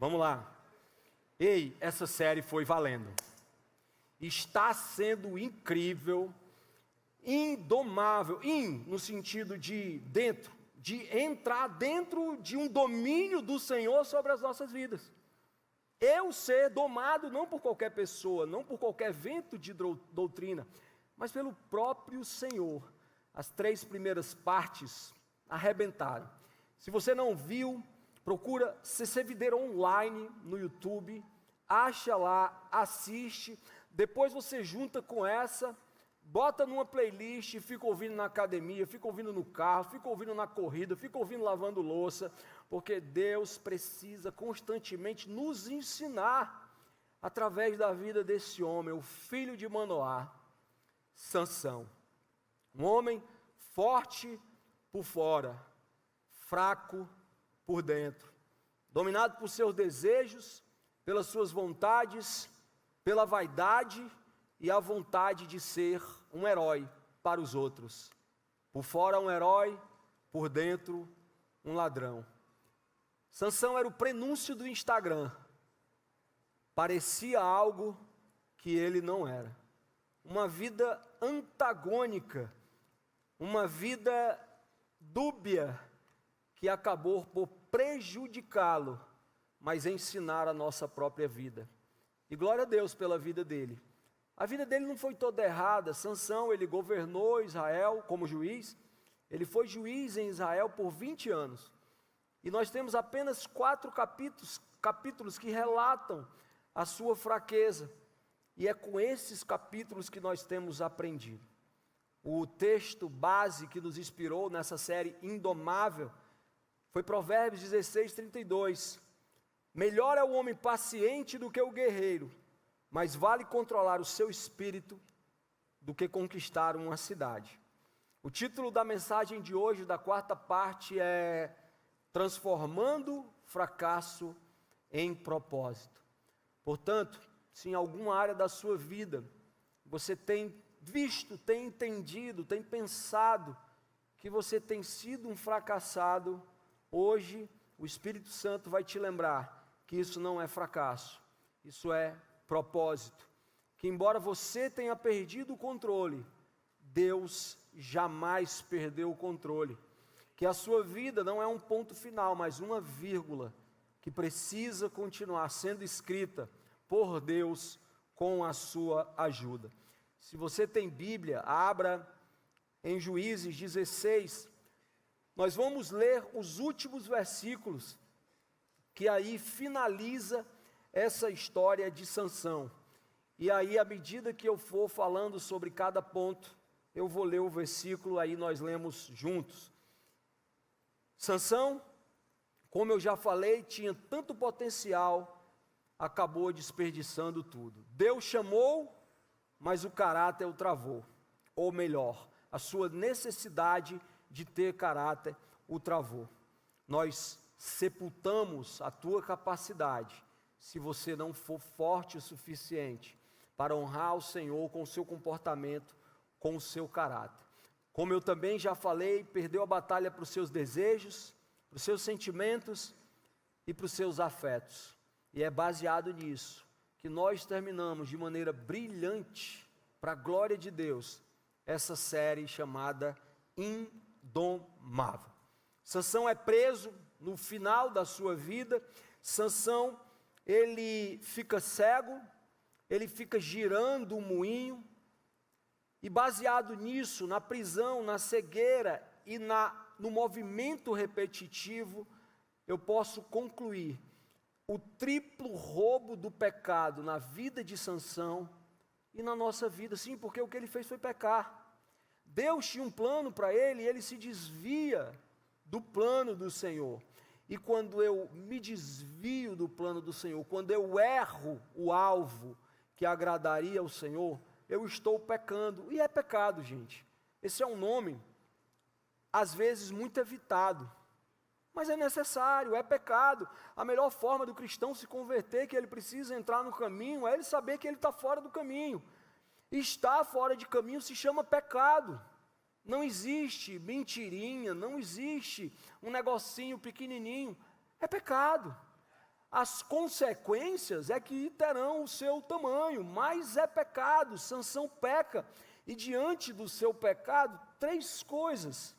Vamos lá. Ei, essa série foi valendo. Está sendo incrível, indomável, no sentido de dentro, de entrar dentro de um domínio do Senhor sobre as nossas vidas. Eu ser domado não por qualquer pessoa, não por qualquer vento de doutrina, mas pelo próprio Senhor. As 3 primeiras partes arrebentaram. Se você não viu, procura CC Videira Online no YouTube, acha lá, assiste, depois você junta com essa, bota numa playlist, fica ouvindo na academia, fica ouvindo no carro, fica ouvindo na corrida, fica ouvindo lavando louça, porque Deus precisa constantemente nos ensinar, através da vida desse homem, o filho de Manoá, Sansão. Um homem forte por fora, fraco por dentro, dominado por seus desejos, pelas suas vontades, pela vaidade e a vontade de ser um herói para os outros. Por fora um herói, por dentro um ladrão. Sansão era o prenúncio do Instagram. Parecia algo que ele não era. Uma vida antagônica, uma vida dúbia, que acabou por prejudicá-lo, mas ensinar a nossa própria vida. E glória a Deus pela vida dele. A vida dele não foi toda errada. Sansão, ele governou Israel como juiz. Ele foi juiz em Israel por 20 anos. E nós temos apenas 4 capítulos que relatam a sua fraqueza. E é com esses capítulos que nós temos aprendido. O texto base que nos inspirou nessa série Indomável foi Provérbios 16:32. Melhor é o homem paciente do que o guerreiro, mas vale controlar o seu espírito do que conquistar uma cidade. O título da mensagem de hoje, da 4ª parte, é Transformando fracasso em propósito. Portanto, se em alguma área da sua vida você tem visto, tem entendido, tem pensado que você tem sido um fracassado, hoje o Espírito Santo vai te lembrar que isso não é fracasso, isso é propósito. Que embora você tenha perdido o controle, Deus jamais perdeu o controle. Que a sua vida não é um ponto final, mas uma vírgula que precisa continuar sendo escrita por Deus com a sua ajuda. Se você tem Bíblia, abra em Juízes 16. Nós vamos ler os últimos versículos, que aí finaliza essa história de Sansão. E aí, à medida que eu for falando sobre cada ponto, eu vou ler o versículo, aí nós lemos juntos. Sansão, como eu já falei, tinha tanto potencial, acabou desperdiçando tudo. Deus chamou, mas o caráter o travou. Ou melhor, a sua necessidade de ter caráter o travou. Nós sepultamos a tua capacidade, se você não for forte o suficiente para honrar o Senhor com o seu comportamento, com o seu caráter. Como eu também já falei, perdeu a batalha para os seus desejos, para os seus sentimentos e para os seus afetos. E é baseado nisso que nós terminamos de maneira brilhante, para a glória de Deus, essa série chamada Indomável. Sansão é preso no final da sua vida. Sansão, ele fica cego, ele fica girando o moinho, e baseado nisso, na prisão, na cegueira e no movimento repetitivo, eu posso concluir o triplo roubo do pecado na vida de Sansão e na nossa vida. Sim, porque o que ele fez foi pecar. Deus tinha um plano para ele e ele se desvia do plano do Senhor. E quando eu me desvio do plano do Senhor, quando eu erro o alvo que agradaria ao Senhor, eu estou pecando. E é pecado, gente. Esse é um nome, às vezes, muito evitado. Mas é necessário, é pecado. A melhor forma do cristão se converter, que ele precisa entrar no caminho, é ele saber que ele está fora do caminho. Estar fora de caminho se chama pecado. Não existe mentirinha, não existe um negocinho pequenininho. É pecado. as consequências é que terão o seu tamanho, mas é pecado. Sansão peca, e diante do seu pecado, 3 coisas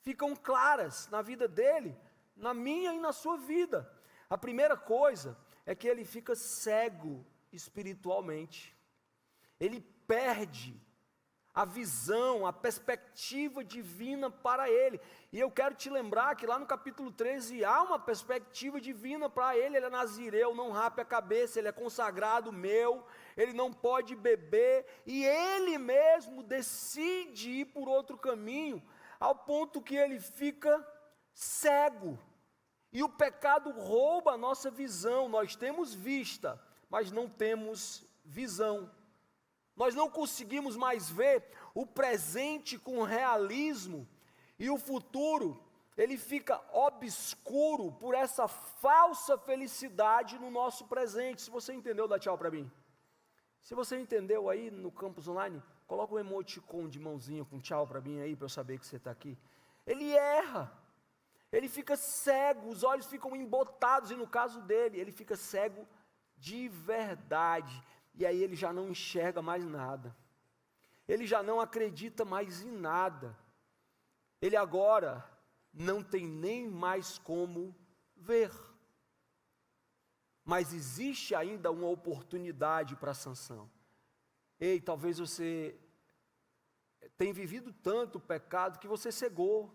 ficam claras na vida dele, na minha e na sua vida. A primeira coisa é que ele fica cego espiritualmente. Ele perde a visão, a perspectiva divina para ele. E eu quero te lembrar que lá no capítulo 13 há uma perspectiva divina para ele. Ele é nazireu, não rape a cabeça, ele é consagrado meu, ele não pode beber, e ele mesmo decide ir por outro caminho, ao ponto que ele fica cego. E o pecado rouba a nossa visão. Nós temos vista, mas não temos visão. Nós não conseguimos mais ver o presente com realismo, e o futuro, ele fica obscuro por essa falsa felicidade no nosso presente. Se você entendeu, dá tchau para mim. Se você entendeu aí no campus online, coloca um emoticon de mãozinha com tchau para mim aí, para eu saber que você está aqui. Ele erra, ele fica cego, os olhos ficam embotados, e no caso dele, ele fica cego de verdade. E aí ele já não enxerga mais nada, ele já não acredita mais em nada, ele agora não tem nem mais como ver. Mas existe ainda uma oportunidade para Sansão. Ei, talvez você tenha vivido tanto pecado que você cegou.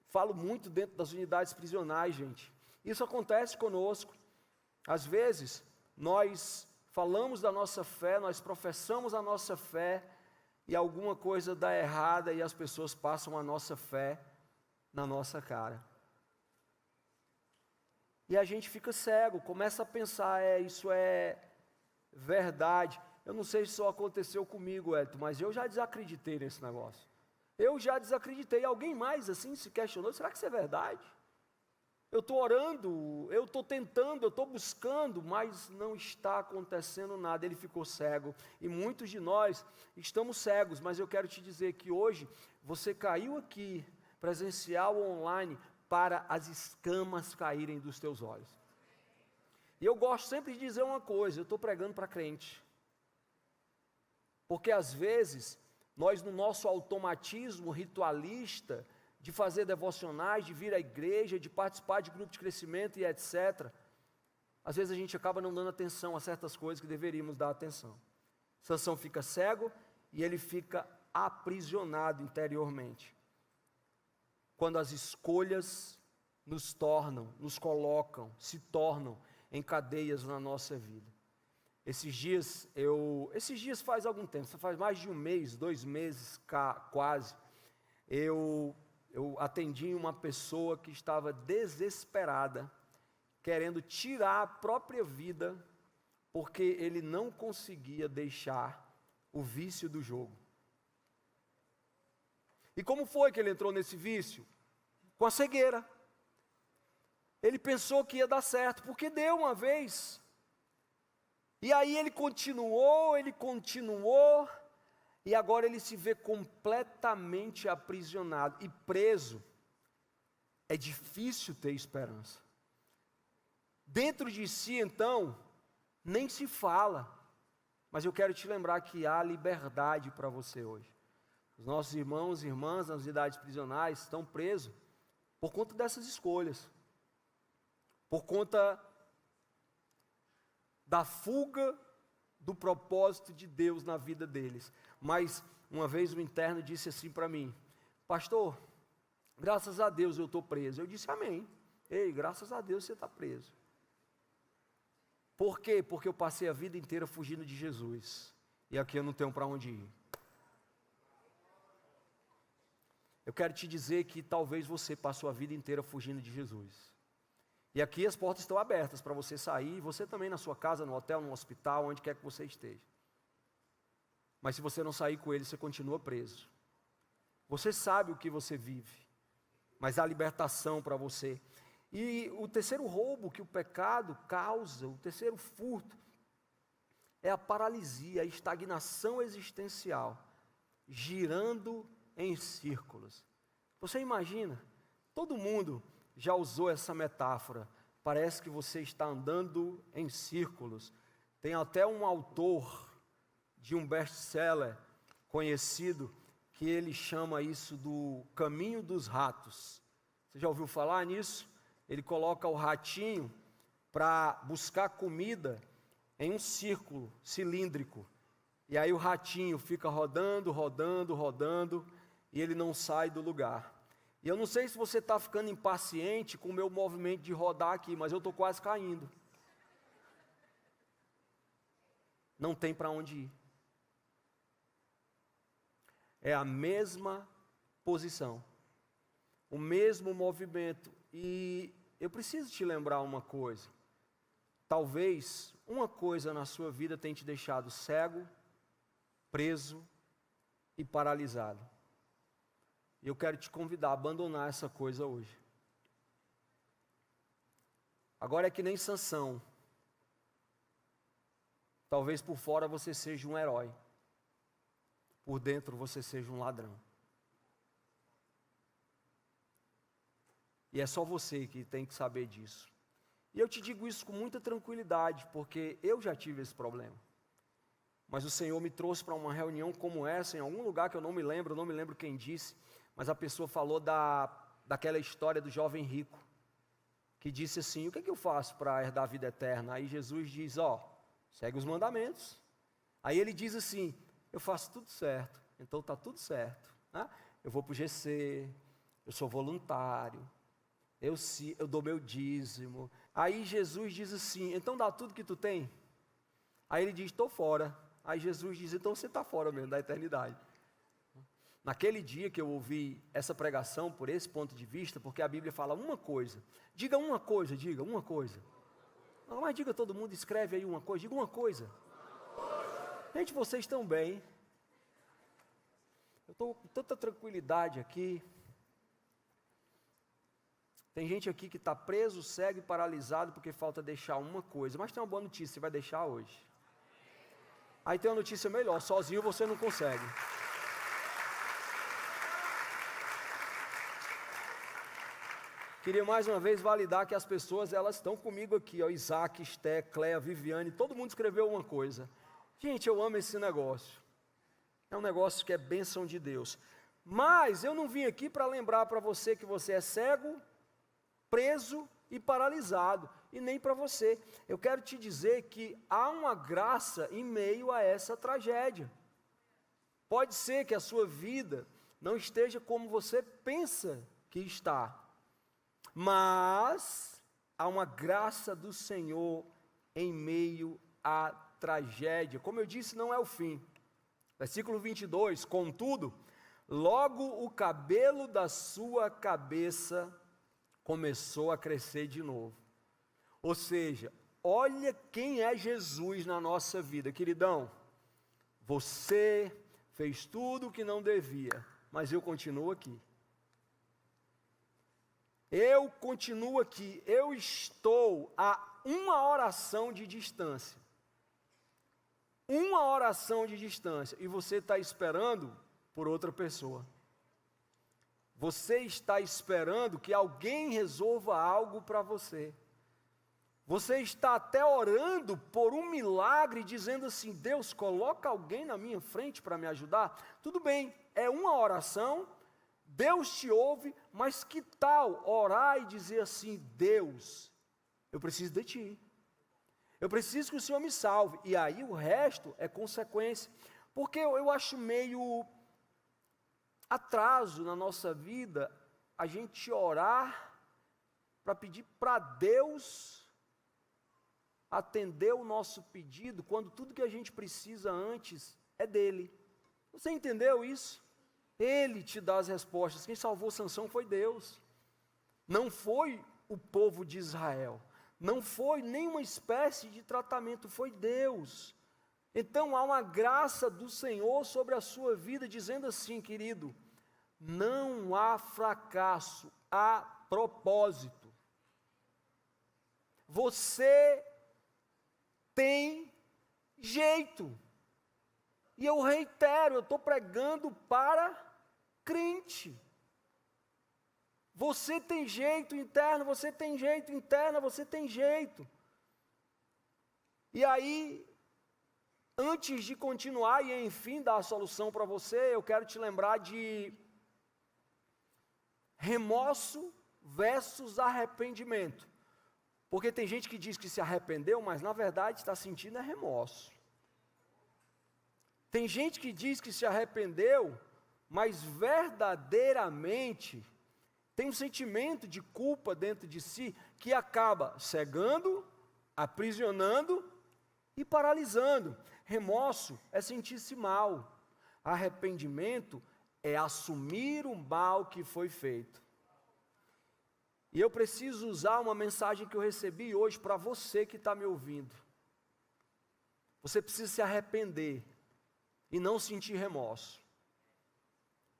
Falo muito dentro das unidades prisionais, gente. Isso acontece conosco. Às vezes, nós falamos da nossa fé, nós professamos a nossa fé, e alguma coisa dá errada, e as pessoas passam a nossa fé na nossa cara. E a gente fica cego, começa a pensar, isso é verdade. Eu não sei se isso aconteceu comigo, Elton, mas eu já desacreditei nesse negócio. Eu já desacreditei. Alguém mais assim se questionou, será que isso é verdade? Eu estou orando, eu estou tentando, eu estou buscando, mas não está acontecendo nada. Ele ficou cego, e muitos de nós estamos cegos, mas eu quero te dizer que hoje, você caiu aqui, presencial ou online, para as escamas caírem dos teus olhos. E eu gosto sempre de dizer uma coisa, eu estou pregando para crente, porque às vezes, nós no nosso automatismo ritualista, de fazer devocionais, de vir à igreja, de participar de grupo de crescimento e etc. Às vezes a gente acaba não dando atenção a certas coisas que deveríamos dar atenção. Sansão fica cego e ele fica aprisionado interiormente. Quando as escolhas nos colocam, se tornam em cadeias na nossa vida. Esses dias faz algum tempo, faz mais de 1 mês, 2 meses quase, eu atendi uma pessoa que estava desesperada, querendo tirar a própria vida, porque ele não conseguia deixar o vício do jogo. E como foi que ele entrou nesse vício? Com a cegueira. Ele pensou que ia dar certo, porque deu uma vez. E aí ele continuou, e agora ele se vê completamente aprisionado e preso. É difícil ter esperança. Dentro de si, então, nem se fala. Mas eu quero te lembrar que há liberdade para você hoje. Os nossos irmãos e irmãs nas unidades prisionais estão presos por conta dessas escolhas. Por conta da fuga do propósito de Deus na vida deles. Mas uma vez o interno disse assim para mim: pastor, graças a Deus eu estou preso. Eu disse amém. Ei, graças a Deus você está preso. Por quê? Porque eu passei a vida inteira fugindo de Jesus, e aqui eu não tenho para onde ir. Eu quero te dizer que talvez você passou a vida inteira fugindo de Jesus. E aqui as portas estão abertas para você sair, você também na sua casa, no hotel, no hospital, onde quer que você esteja. Mas se você não sair com ele, você continua preso. Você sabe o que você vive, mas há libertação para você. E o terceiro roubo que o pecado causa, o terceiro furto, é a paralisia, a estagnação existencial, girando em círculos. Você imagina, todo mundo já usou essa metáfora, parece que você está andando em círculos. Tem até um autor de um best-seller conhecido, que ele chama isso do caminho dos ratos. Você já ouviu falar nisso? Ele coloca o ratinho para buscar comida em um círculo cilíndrico. E aí o ratinho fica rodando, rodando, rodando, e ele não sai do lugar. E eu não sei se você está ficando impaciente com o meu movimento de rodar aqui, mas eu estou quase caindo. Não tem para onde ir. É a mesma posição, o mesmo movimento. E eu preciso te lembrar uma coisa. Talvez uma coisa na sua vida tenha te deixado cego, preso e paralisado. Eu quero te convidar a abandonar essa coisa hoje. Agora é que nem Sansão. Talvez por fora você seja um herói. Por dentro você seja um ladrão. E é só você que tem que saber disso. E eu te digo isso com muita tranquilidade, porque eu já tive esse problema. Mas o Senhor me trouxe para uma reunião como essa, em algum lugar que eu não me lembro quem disse, mas a pessoa falou daquela história do jovem rico, que disse assim: o que é que eu faço para herdar a vida eterna? Aí Jesus diz: segue os mandamentos. Aí ele diz assim: eu faço tudo certo, então está tudo certo. Né? Eu vou para o GC, eu sou voluntário, eu dou meu dízimo. Aí Jesus diz assim: então dá tudo que tu tem? Aí ele diz: estou fora. Aí Jesus diz: então você está fora mesmo da eternidade. Naquele dia que eu ouvi essa pregação por esse ponto de vista, porque a Bíblia fala uma coisa, diga uma coisa. Não, mas diga todo mundo, escreve aí uma coisa, diga uma coisa. Gente, vocês estão bem. Eu estou com tanta tranquilidade aqui. Tem gente aqui que está preso, cego e paralisado porque falta deixar uma coisa. Mas tem uma boa notícia, você vai deixar hoje. Aí tem uma notícia melhor, sozinho você não consegue. Queria mais uma vez validar que as pessoas, elas estão comigo aqui, Isaac, Esté, Cléa, Viviane, todo mundo escreveu uma coisa. Gente, eu amo esse negócio. É um negócio que é bênção de Deus. Mas eu não vim aqui para lembrar para você que você é cego, preso e paralisado, e nem para você. Eu quero te dizer que há uma graça em meio a essa tragédia. Pode ser que a sua vida não esteja como você pensa que está, mas há uma graça do Senhor em meio à tragédia. Como eu disse, não é o fim. Versículo 22, contudo, logo o cabelo da sua cabeça começou a crescer de novo. Ou seja, olha quem é Jesus na nossa vida, queridão. Você fez tudo o que não devia, mas eu continuo aqui. Eu continuo aqui, eu estou a uma oração de distância. Uma oração de distância, e você está esperando por outra pessoa. Você está esperando que alguém resolva algo para você. Você está até orando por um milagre, dizendo assim: Deus, coloca alguém na minha frente para me ajudar. Tudo bem, é uma oração, Deus te ouve, mas que tal orar e dizer assim: Deus, eu preciso de ti. Eu preciso que o Senhor me salve. E aí o resto é consequência. Porque eu acho meio atraso na nossa vida a gente orar para pedir para Deus atender o nosso pedido, quando tudo que a gente precisa antes é dele. Você entendeu isso? Ele te dá as respostas. Quem salvou Sansão foi Deus. Não foi o povo de Israel. Não foi nenhuma espécie de tratamento, foi Deus. Então há uma graça do Senhor sobre a sua vida, dizendo assim: querido, não há fracasso, há propósito. Você tem jeito. E eu reitero, eu estou pregando para crente. Você tem jeito interno, você tem jeito interna, você tem jeito. E aí, antes de continuar e enfim dar a solução para você, eu quero te lembrar de remorso versus arrependimento. Porque tem gente que diz que se arrependeu, mas na verdade está sentindo remorso. Tem gente que diz que se arrependeu, mas verdadeiramente tem um sentimento de culpa dentro de si que acaba cegando, aprisionando e paralisando. Remorso é sentir-se mal. Arrependimento é assumir o mal que foi feito. E eu preciso usar uma mensagem que eu recebi hoje para você que está me ouvindo. Você precisa se arrepender e não sentir remorso.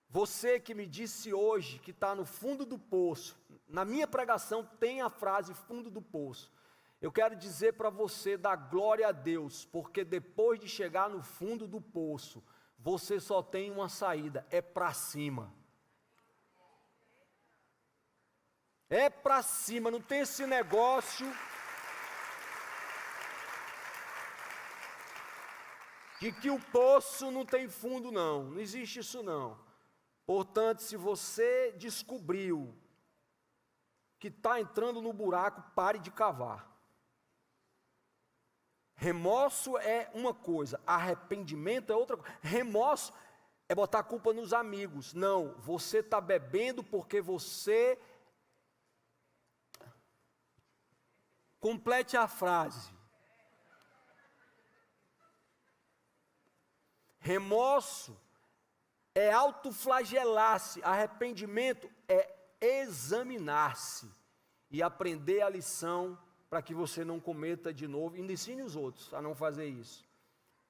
Você que me disse hoje que está no fundo do poço, na minha pregação tem a frase fundo do poço. Eu quero dizer para você dar glória a Deus, porque depois de chegar no fundo do poço, você só tem uma saída, é para cima. É para cima, não tem esse negócio de que o poço não tem fundo, não existe isso não. Portanto, se você descobriu que está entrando no buraco, pare de cavar. Remorso é uma coisa, arrependimento é outra coisa. Remorso é botar a culpa nos amigos. Não, você está bebendo porque você... Complete a frase. Remorso é autoflagelar-se, arrependimento é examinar-se e aprender a lição para que você não cometa de novo, e ensine os outros a não fazer isso.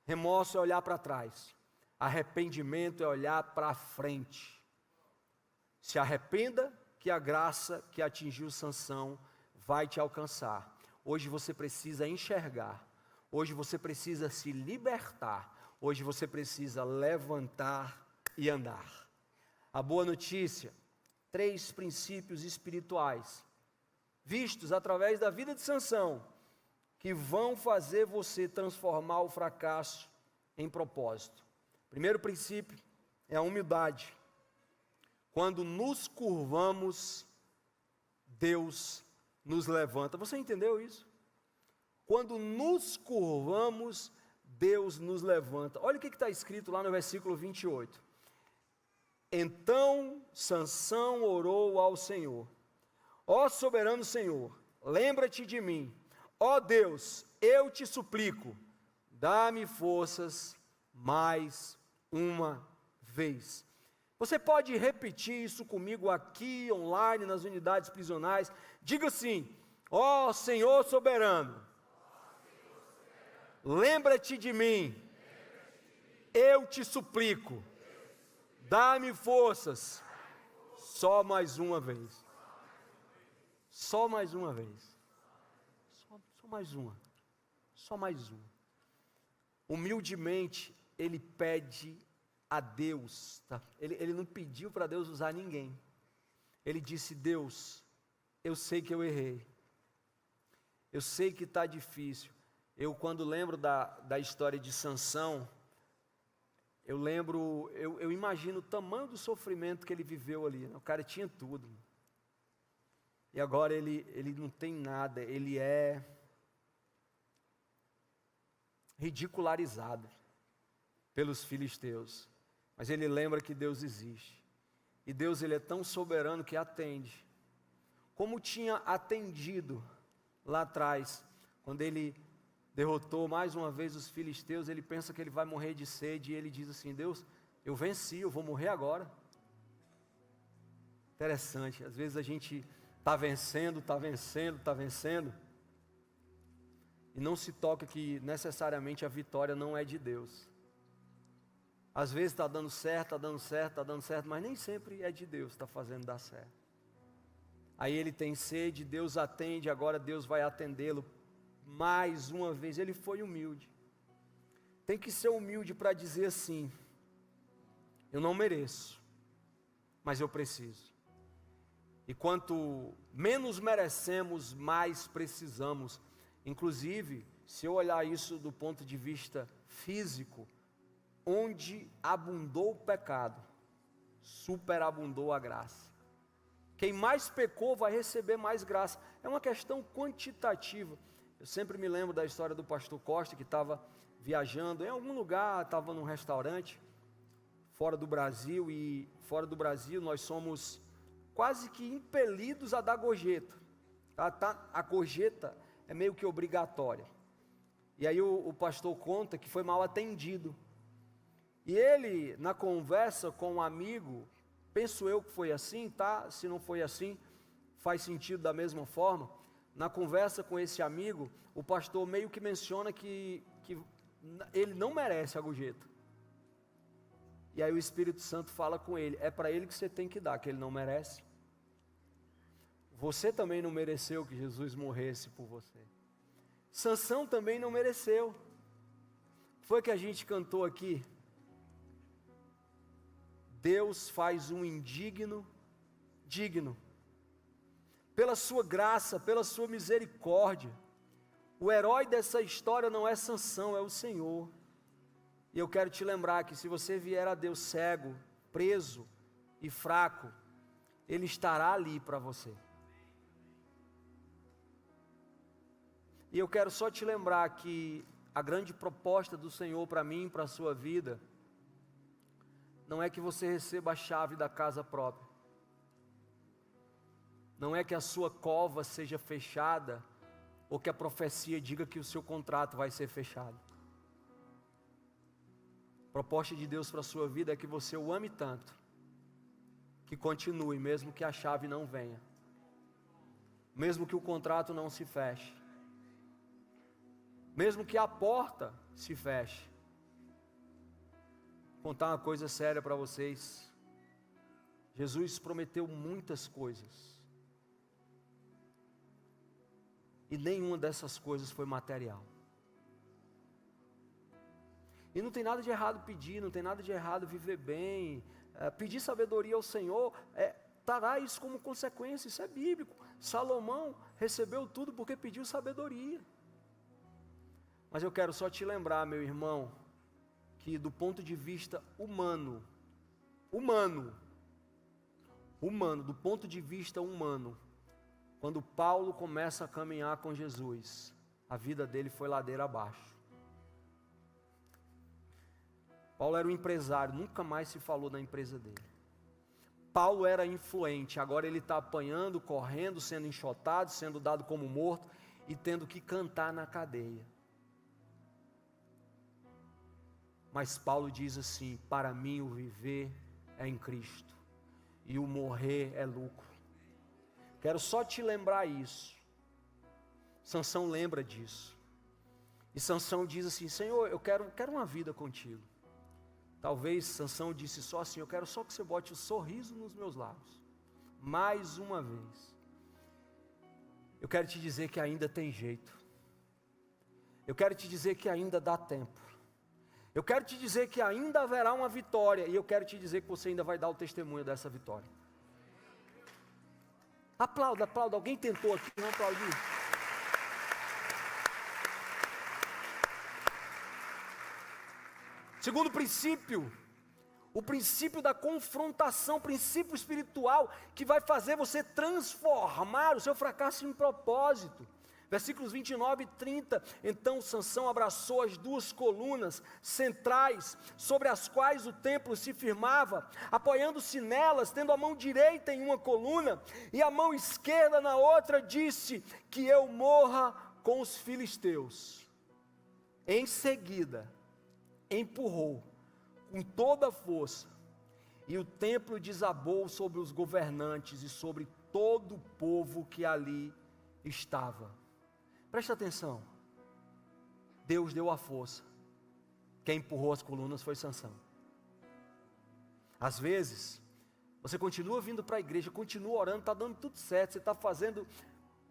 Remorso é olhar para trás, arrependimento é olhar para frente. Se arrependa que a graça que atingiu Sansão vai te alcançar. Hoje você precisa enxergar, hoje você precisa se libertar, hoje você precisa levantar e andar. A boa notícia, 3 princípios espirituais, vistos através da vida de Sansão, que vão fazer você transformar o fracasso em propósito. Primeiro princípio é a humildade. Quando nos curvamos, Deus nos levanta. Você entendeu isso? Quando nos curvamos, Deus nos levanta. Olha o que está escrito lá no versículo 28. Então Sansão orou ao Senhor: ó soberano Senhor, lembra-te de mim. Ó Deus, eu te suplico, dá-me forças mais uma vez. Você pode repetir isso comigo aqui, online, nas unidades prisionais. Diga assim: ó Senhor soberano, lembra-te de mim, eu te suplico, dá-me forças, só mais uma vez. Só mais uma vez. Só mais uma. Só mais uma. Humildemente, ele pede a Deus, tá? Ele não pediu para Deus usar ninguém. Ele disse: Deus, eu sei que eu errei. Eu sei que está difícil. Eu, quando lembro da história de Sansão, eu imagino o tamanho do sofrimento que ele viveu ali. O cara tinha tudo. E agora ele não tem nada, ele é ridicularizado pelos filisteus. Mas ele lembra que Deus existe. E Deus, ele é tão soberano que atende. Como tinha atendido lá atrás, quando ele derrotou mais uma vez os filisteus, ele pensa que ele vai morrer de sede, e ele diz assim: Deus, eu venci, eu vou morrer agora. Interessante, às vezes a gente está vencendo, e não se toca que necessariamente a vitória não é de Deus. Às vezes está dando certo, mas nem sempre é de Deus, está fazendo dar certo. Aí ele tem sede, Deus atende, agora Deus vai atendê-lo mais uma vez. Ele foi humilde. Tem que ser humilde para dizer assim: eu não mereço, mas eu preciso. E quanto menos merecemos, mais precisamos. Inclusive, se eu olhar isso do ponto de vista físico, onde abundou o pecado, superabundou a graça. Quem mais pecou vai receber mais graça. É uma questão quantitativa. Eu sempre me lembro da história do pastor Costa, que estava viajando em algum lugar, estava num restaurante, fora do Brasil, e fora do Brasil nós somos quase que impelidos a dar gorjeta. A gorjeta é meio que obrigatória. E aí o pastor conta que foi mal atendido. E ele, na conversa com um amigo, penso eu que foi assim, tá? Se não foi assim, faz sentido da mesma forma. Na conversa com esse amigo, o pastor meio que menciona que ele não merece a gorjeta. E aí o Espírito Santo fala com ele, é para ele que você tem que dar, que ele não merece. Você também não mereceu que Jesus morresse por você. Sansão também não mereceu. Foi que a gente cantou aqui. Deus faz um indigno digno. Pela sua graça, pela sua misericórdia. O herói dessa história não é Sansão, é o Senhor. E eu quero te lembrar que se você vier a Deus cego, preso e fraco, Ele estará ali para você. E eu quero só te lembrar que a grande proposta do Senhor para mim, para a sua vida, não é que você receba a chave da casa própria. Não é que a sua cova seja fechada, ou que a profecia diga que o seu contrato vai ser fechado. A proposta de Deus para a sua vida é que você o ame tanto, que continue, mesmo que a chave não venha, mesmo que o contrato não se feche, mesmo que a porta se feche. Vou contar uma coisa séria para vocês. Jesus prometeu muitas coisas, e nenhuma dessas coisas foi material. E não tem nada de errado pedir, não tem nada de errado viver bem, pedir sabedoria ao Senhor, trará isso como consequência, isso é bíblico. Salomão recebeu tudo porque pediu sabedoria. Mas eu quero só te lembrar, meu irmão, que do ponto de vista humano, do ponto de vista humano, quando Paulo começa a caminhar com Jesus, a vida dele foi ladeira abaixo. Paulo era um empresário, nunca mais se falou da empresa dele. Paulo era influente, agora ele está apanhando, correndo, sendo enxotado, sendo dado como morto e tendo que cantar na cadeia. Mas Paulo diz assim: para mim o viver é em Cristo e o morrer é lucro. Quero só te lembrar isso. Sansão lembra disso. E Sansão diz assim: Senhor, eu quero uma vida contigo. Talvez Sansão disse só assim: eu quero só que você bote o sorriso nos meus lábios. Mais uma vez. Eu quero te dizer que ainda tem jeito. Eu quero te dizer que ainda dá tempo. Eu quero te dizer que ainda haverá uma vitória. E eu quero te dizer que você ainda vai dar o testemunho dessa vitória. Aplauda, aplauda. Alguém tentou aqui, não aplaudiu? Segundo princípio, o princípio da confrontação, princípio espiritual que vai fazer você transformar o seu fracasso em propósito. Versículos 29 e 30, então Sansão abraçou as duas colunas centrais, sobre as quais o templo se firmava, apoiando-se nelas, tendo a mão direita em uma coluna, e a mão esquerda na outra, disse: que eu morra com os filisteus. Em seguida, empurrou com toda a força, e o templo desabou sobre os governantes e sobre todo o povo que ali estava. Presta atenção, Deus deu a força, quem empurrou as colunas foi Sansão. Às vezes, você continua vindo para a igreja, continua orando, está dando tudo certo, você está fazendo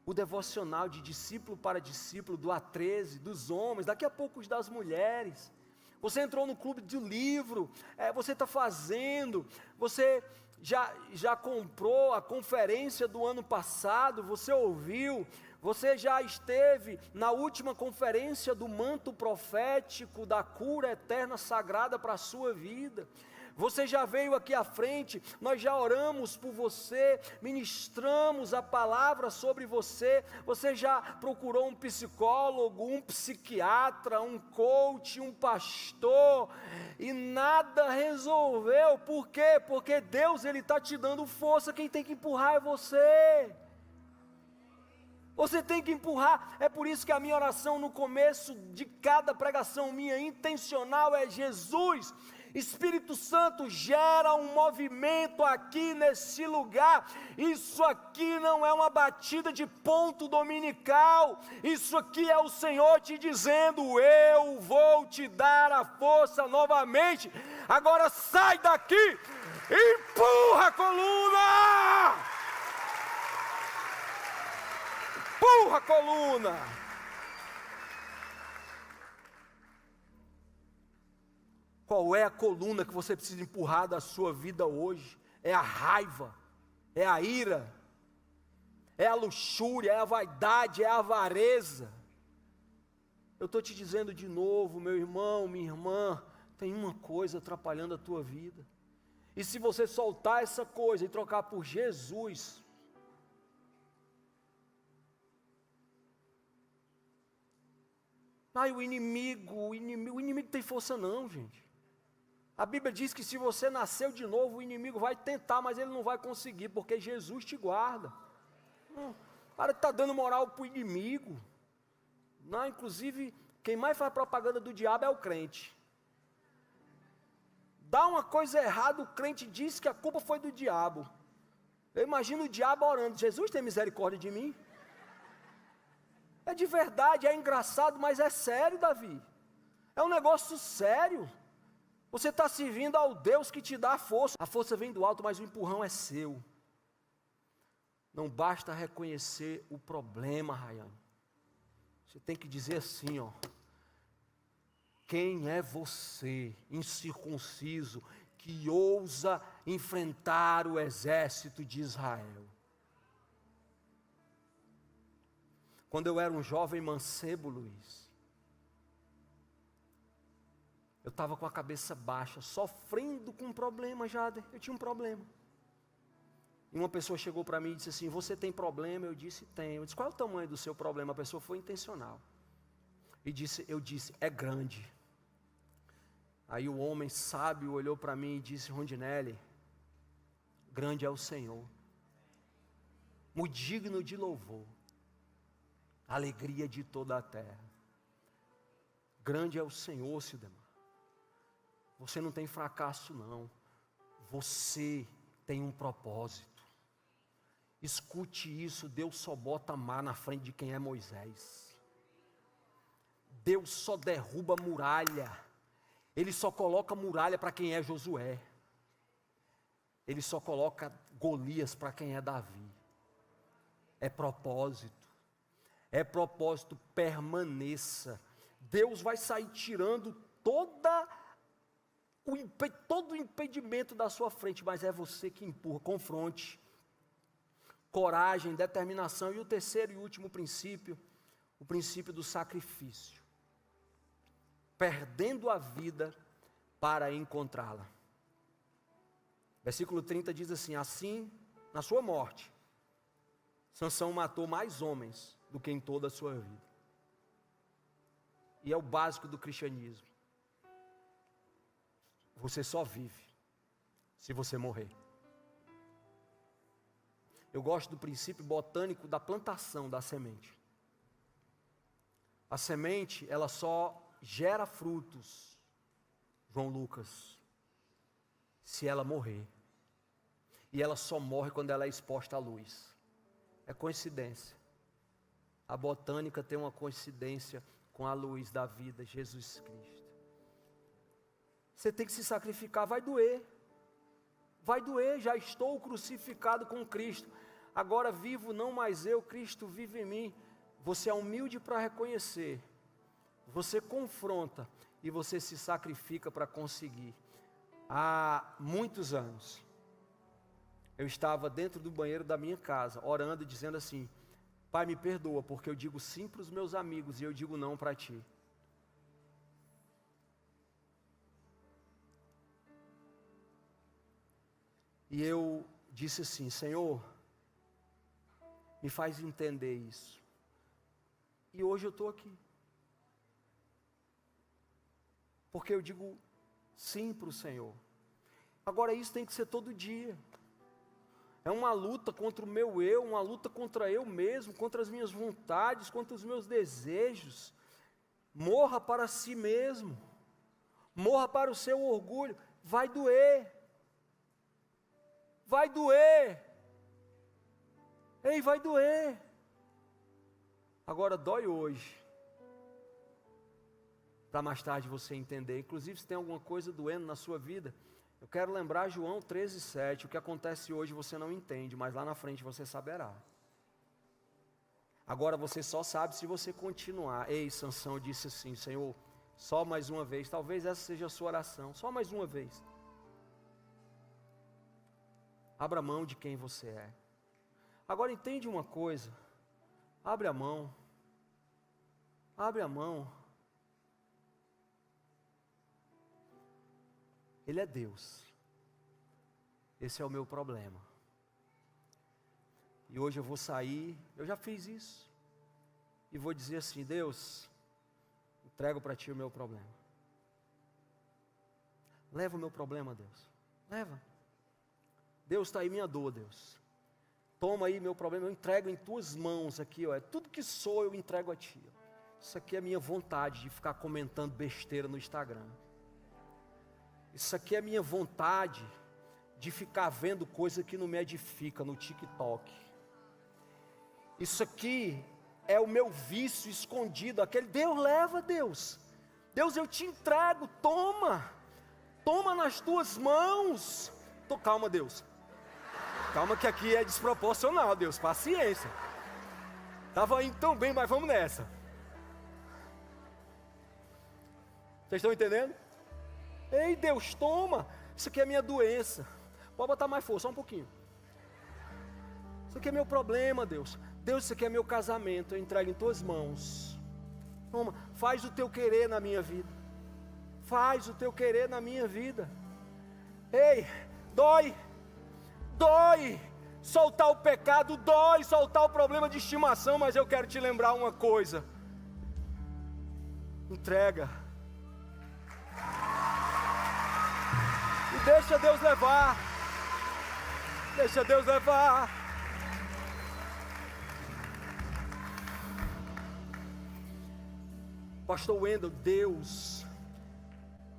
o devocional de discípulo para discípulo, do A13, dos homens, daqui a pouco os das mulheres. Você entrou no clube do livro, você está fazendo, você já comprou a conferência do ano passado, você ouviu, você já esteve na última conferência do manto profético, da cura eterna sagrada para a sua vida. Você já veio aqui à frente, nós já oramos por você, ministramos a palavra sobre você. Você já procurou um psicólogo, um psiquiatra, um coach, um pastor, e nada resolveu. Por quê? Porque Deus, Ele está te dando força, quem tem que empurrar é você. Você tem que empurrar. É por isso que a minha oração no começo de cada pregação minha, intencional, é: Jesus, Espírito Santo, gera um movimento aqui nesse lugar. Isso aqui não é uma batida de ponto dominical. Isso aqui é o Senhor te dizendo: eu vou te dar a força novamente. Agora sai daqui, empurra a coluna. Empurra a coluna. Qual é a coluna que você precisa empurrar da sua vida hoje? É a raiva, é a ira, é a luxúria, é a vaidade, é a avareza. Eu estou te dizendo de novo, meu irmão, minha irmã, tem uma coisa atrapalhando a tua vida. E se você soltar essa coisa e trocar por Jesus, o inimigo tem força não, gente. A Bíblia diz que se você nasceu de novo, o inimigo vai tentar, mas ele não vai conseguir, porque Jesus te guarda. Para de estar dando moral para o inimigo. Não, inclusive, quem mais faz propaganda do diabo é o crente. Dá uma coisa errada, o crente diz que a culpa foi do diabo. Eu imagino o diabo orando: Jesus, tem misericórdia de mim. É de verdade, é engraçado, mas é sério, Davi. É um negócio sério. Você está servindo ao Deus que te dá a força. A força vem do alto, mas o empurrão é seu. Não basta reconhecer o problema, Rayane. Você tem que dizer assim, ó: quem é você, incircunciso, que ousa enfrentar o exército de Israel? Quando eu era um jovem mancebo, Luiz, eu estava com a cabeça baixa, sofrendo com um problema, Jader. Eu tinha um problema. E uma pessoa chegou para mim e disse assim: você tem problema? Eu disse: tenho. Eu disse: qual é o tamanho do seu problema? A pessoa foi intencional. Eu disse: é grande. Aí o homem sábio olhou para mim e disse: Rondinelli, grande é o Senhor, muito digno de louvor, alegria de toda a terra. Grande é o Senhor, Sidemar. Você não tem fracasso não. Você tem um propósito. Escute isso: Deus só bota mar na frente de quem é Moisés. Deus só derruba muralha. Ele só coloca muralha para quem é Josué. Ele só coloca Golias para quem é Davi. É propósito. É propósito, permaneça. Deus vai sair tirando todo o impedimento da sua frente, mas é você que empurra. Confronte. Coragem, determinação. E o terceiro e último princípio, o princípio do sacrifício. Perdendo a vida para encontrá-la. Versículo 30 diz assim: assim, na sua morte, Sansão matou mais homens do que em toda a sua vida. E é o básico do cristianismo. Você só vive se você morrer. Eu gosto do princípio botânico da plantação da semente. A semente, ela só gera frutos, João Lucas, se ela morrer. E ela só morre quando ela é exposta à luz. É coincidência. A botânica tem uma coincidência com a luz da vida, Jesus Cristo. Você tem que se sacrificar, vai doer. Vai doer, já estou crucificado com Cristo. Agora vivo não mais eu, Cristo vive em mim. Você é humilde para reconhecer. Você confronta e você se sacrifica para conseguir. Há muitos anos, eu estava dentro do banheiro da minha casa, orando e dizendo assim: Pai, me perdoa, porque eu digo sim para os meus amigos e eu digo não para Ti. E eu disse assim: Senhor, me faz entender isso. E hoje eu estou aqui. Porque eu digo sim para o Senhor. Agora isso tem que ser todo dia. É uma luta contra o meu eu, uma luta contra eu mesmo, contra as minhas vontades, contra os meus desejos. Morra para si mesmo. Morra para o seu orgulho. Vai doer. Vai doer. Ei, vai doer. Agora dói hoje, para mais tarde você entender. Inclusive, se tem alguma coisa doendo na sua vida, eu quero lembrar João 13:7. O que acontece hoje você não entende, mas lá na frente você saberá. Agora você só sabe se você continuar. Ei, Sansão disse assim: Senhor, só mais uma vez. Talvez essa seja a sua oração. Só mais uma vez. Abra mão de quem você é. Agora entende uma coisa. Abre a mão. Abre a mão. Ele é Deus. Esse é o meu problema. E hoje eu vou sair, eu já fiz isso. E vou dizer assim: Deus, entrego para Ti o meu problema. Leva o meu problema, Deus. Leva. Deus, está aí minha dor, Deus. Toma aí meu problema, eu entrego em Tuas mãos aqui, ó. É tudo que sou eu entrego a Ti. Ó. Isso aqui é a minha vontade de ficar comentando besteira no Instagram. Isso aqui é a minha vontade de ficar vendo coisa que não me edifica no TikTok. Isso aqui é o meu vício escondido, aquele Deus leva, Deus. Deus, eu te entrego, toma. Toma nas Tuas mãos. Calma, Deus. Calma que aqui é desproporcional, Deus, paciência. Estava indo tão bem, mas vamos nessa. Vocês estão entendendo? Ei, Deus, toma. Isso aqui é minha doença. Pode botar mais força, só um pouquinho. Isso aqui é meu problema, Deus. Deus, isso aqui é meu casamento, eu entrego em Tuas mãos. Toma, faz o Teu querer na minha vida. Faz o Teu querer na minha vida. Ei, dói. Dói soltar o pecado, dói soltar o problema de estimação, mas eu quero te lembrar uma coisa: entrega e deixa Deus levar. Deixa Deus levar. Pastor Wendel, Deus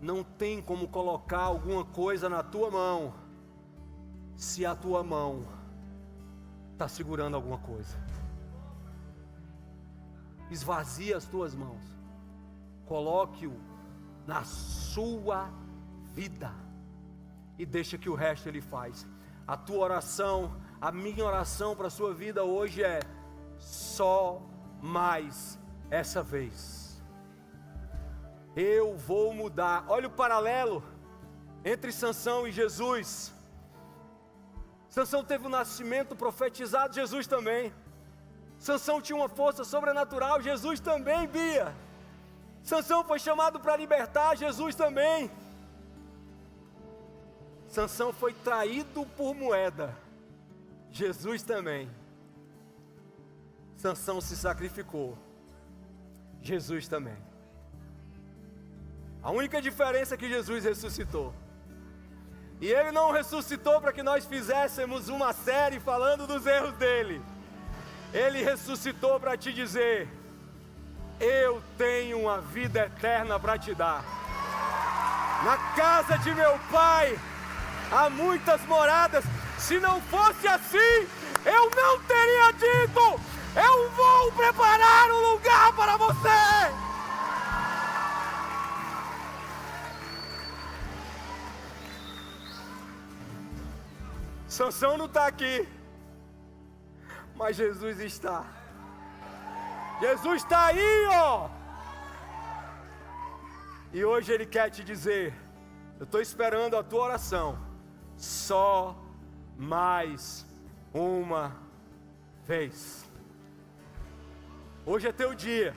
não tem como colocar alguma coisa na tua mão se a tua mão está segurando alguma coisa. Esvazie as tuas mãos. Coloque-o na sua vida. E deixa que o resto Ele faz. A tua oração, a minha oração para a sua vida hoje é: só mais essa vez. Eu vou mudar. Olha o paralelo entre Sansão e Jesus. Sansão teve um nascimento profetizado, Jesus também. Sansão tinha uma força sobrenatural, Jesus também, Bia. Sansão foi chamado para libertar, Jesus também. Sansão foi traído por moeda, Jesus também. Sansão se sacrificou, Jesus também. A única diferença é que Jesus ressuscitou. E Ele não ressuscitou para que nós fizéssemos uma série falando dos erros dele. Ele ressuscitou para te dizer: eu tenho uma vida eterna para te dar. Na casa de meu Pai há muitas moradas. Se não fosse assim, eu não teria dito: eu vou preparar um lugar para você. Sansão não está aqui, mas Jesus está. Jesus está aí, ó. E hoje Ele quer te dizer: eu estou esperando a tua oração. Só mais uma vez. Hoje é teu dia.